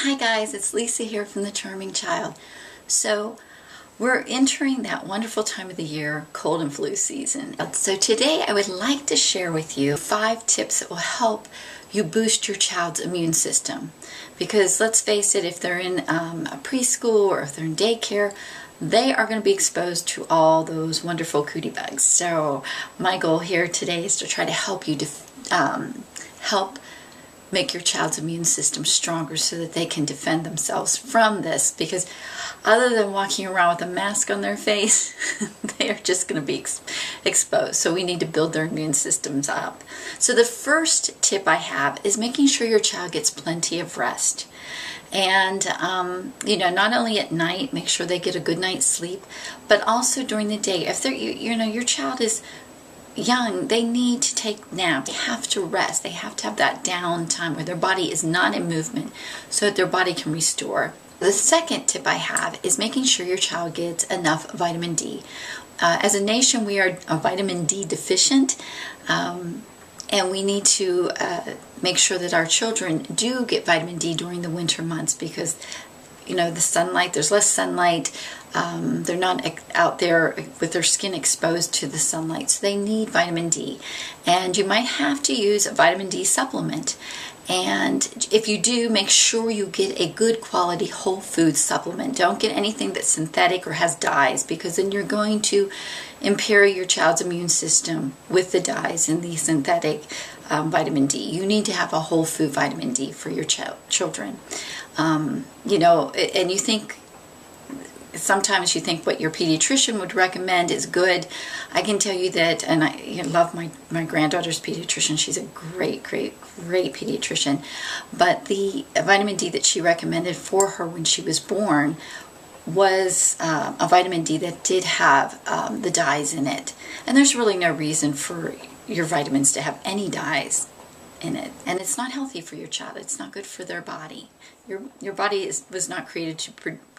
Hi guys, it's Lisa here from The Charming Child. So we're entering that wonderful time of the year, cold and flu season. So today I would like to share with you 5 tips that will help you boost your child's immune system. Because let's face it, if they're in a preschool or if they're in daycare, they are going to be exposed to all those wonderful cootie bugs. So my goal here today is to try to help you help make your child's immune system stronger so that they can defend themselves from this, because other than walking around with a mask on their face, they are just going to be exposed. So we need to build their immune systems up. So the first tip I have is making sure your child gets plenty of rest. And, not only at night, make sure they get a good night's sleep, but also during the day. If they're, your child is young, they need to take naps. They have to rest. They have to have that downtime where their body is not in movement so that their body can restore. The second tip I have is making sure your child gets enough vitamin D. As a nation, we are vitamin D deficient, and we need to make sure that our children do get vitamin D during the winter months because the sunlight, there's less sunlight. They're not out there with their skin exposed to the sunlight, so they need vitamin D. And you might have to use a vitamin D supplement. And if you do, make sure you get a good quality whole food supplement. Don't get anything that's synthetic or has dyes, because then you're going to impair your child's immune system with the dyes and the synthetic vitamin D. You need to have a whole food vitamin D for your children. And you think, sometimes you think what your pediatrician would recommend is good. I can tell you that, and I love my granddaughter's pediatrician. She's a great pediatrician. But the vitamin D that she recommended for her when she was born was a vitamin D that did have the dyes in it. And there's really no reason for your vitamins to have any dyes in it, and it's not healthy for your child. It's not good for their body. Your body was not created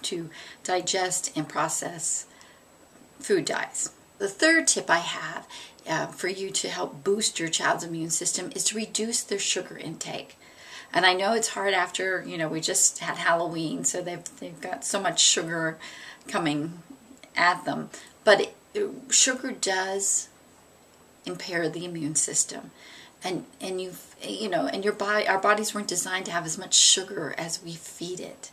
to digest and process food dyes. The third tip I have for you to help boost your child's immune system is to reduce their sugar intake. And I know it's hard after we just had Halloween, so they've got so much sugar coming at them, but sugar does impair the immune system. And our bodies weren't designed to have as much sugar as we feed it.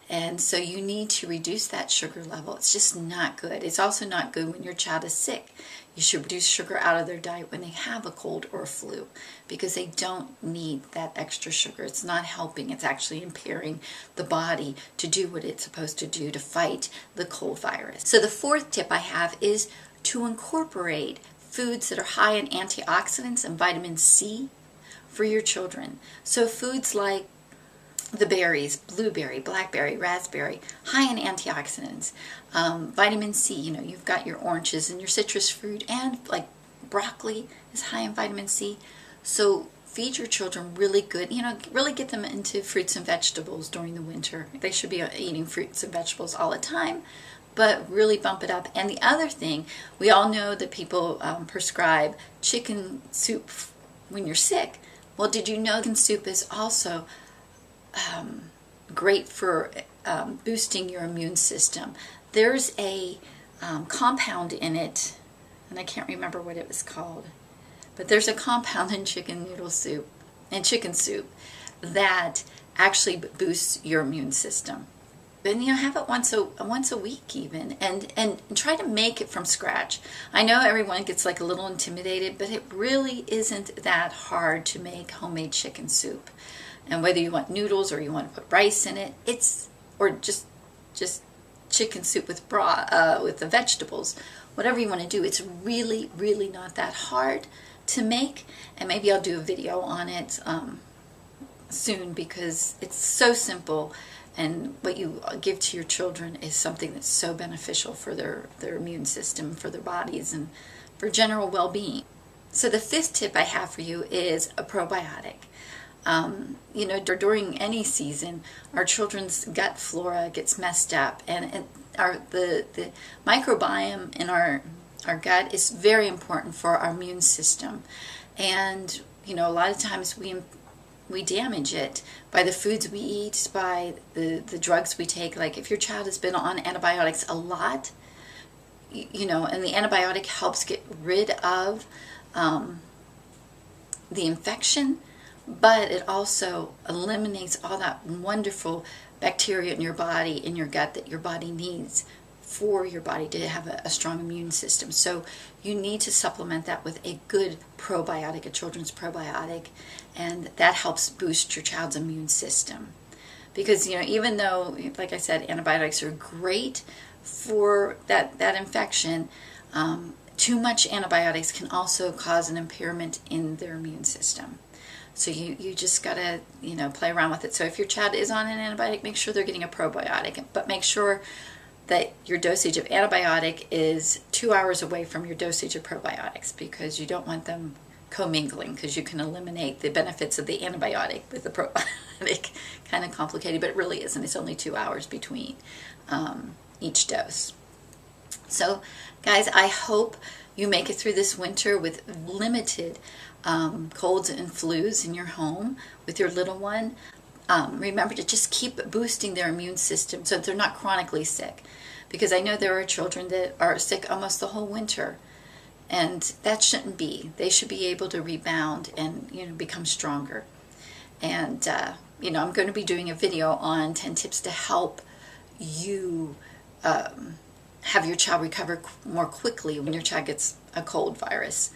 And so you need to reduce that sugar level. It's just not good. It's also not good when your child is sick. You should reduce sugar out of their diet when they have a cold or a flu, because they don't need that extra sugar. It's not helping. It's actually impairing the body to do what it's supposed to do to fight the cold virus. So the fourth tip I have is to incorporate foods that are high in antioxidants and vitamin C for your children. So foods like the berries, blueberry, blackberry, raspberry, high in antioxidants. Vitamin C, you've got your oranges and your citrus fruit, and like broccoli is high in vitamin C. So feed your children really good, really get them into fruits and vegetables during the winter. They should be eating fruits and vegetables all the time, but really bump it up. And the other thing, we all know that people prescribe chicken soup when you're sick. Well, did you know chicken soup is also great for boosting your immune system? There's a compound in it, and I can't remember what it was called, but there's a compound in chicken soup that actually boosts your immune system. And have it once a week even, and try to make it from scratch. I know everyone gets like a little intimidated, but it really isn't that hard to make homemade chicken soup. And whether you want noodles or you want to put rice in it, or just chicken soup with with the vegetables, whatever you want to do, it's really not that hard to make. And maybe I'll do a video on it soon, because it's so simple. And what you give to your children is something that's so beneficial for their immune system, for their bodies, and for general well-being. So the fifth tip I have for you is a probiotic. During any season, our children's gut flora gets messed up, and the microbiome in our gut is very important for our immune system. And a lot of times we we damage it by the foods we eat, by the drugs we take. Like if your child has been on antibiotics a lot, and the antibiotic helps get rid of the infection, but it also eliminates all that wonderful bacteria in your body, in your gut, that your body needs for your body to have a strong immune system. So you need to supplement that with a good probiotic, a children's probiotic, and that helps boost your child's immune system. Because, even though, like I said, antibiotics are great for that infection, too much antibiotics can also cause an impairment in their immune system. So you just gotta, play around with it. So if your child is on an antibiotic, make sure they're getting a probiotic, but make sure that your dosage of antibiotic is 2 hours away from your dosage of probiotics, because you don't want them commingling, because you can eliminate the benefits of the antibiotic with the probiotic. Kind of complicated, but it really isn't. It's only 2 hours between each dose. So guys, I hope you make it through this winter with limited colds and flus in your home with your little one. Remember to just keep boosting their immune system so that they're not chronically sick, because I know there are children that are sick almost the whole winter, and that shouldn't be. They should be able to rebound and become stronger. And I'm going to be doing a video on 10 tips to help you have your child recover more quickly when your child gets a cold virus.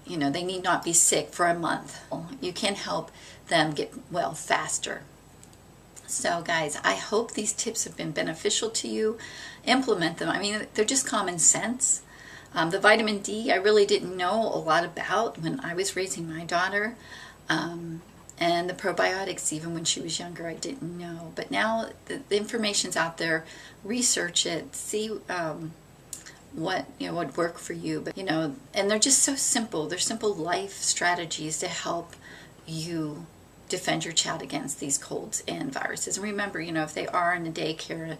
They need not be sick for a month. You can help them get well faster. So guys, I hope these tips have been beneficial to you. Implement them. I mean, they're just common sense. The vitamin D I really didn't know a lot about when I was raising my daughter. And the probiotics, even when she was younger, I didn't know. But now the information's out there. Research it. See what would work for you. But and they're just so simple. They're simple life strategies to help you defend your child against these colds and viruses. And remember, if they are in a daycare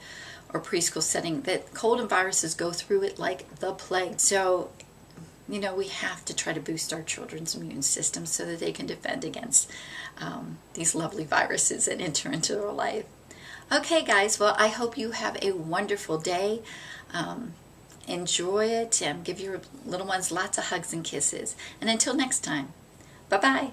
or preschool setting, that cold and viruses go through it like the plague. So we have to try to boost our children's immune system so that they can defend against these lovely viruses that enter into their life. Okay, guys, well, I hope you have a wonderful day. Enjoy it and give your little ones lots of hugs and kisses. And until next time, bye-bye.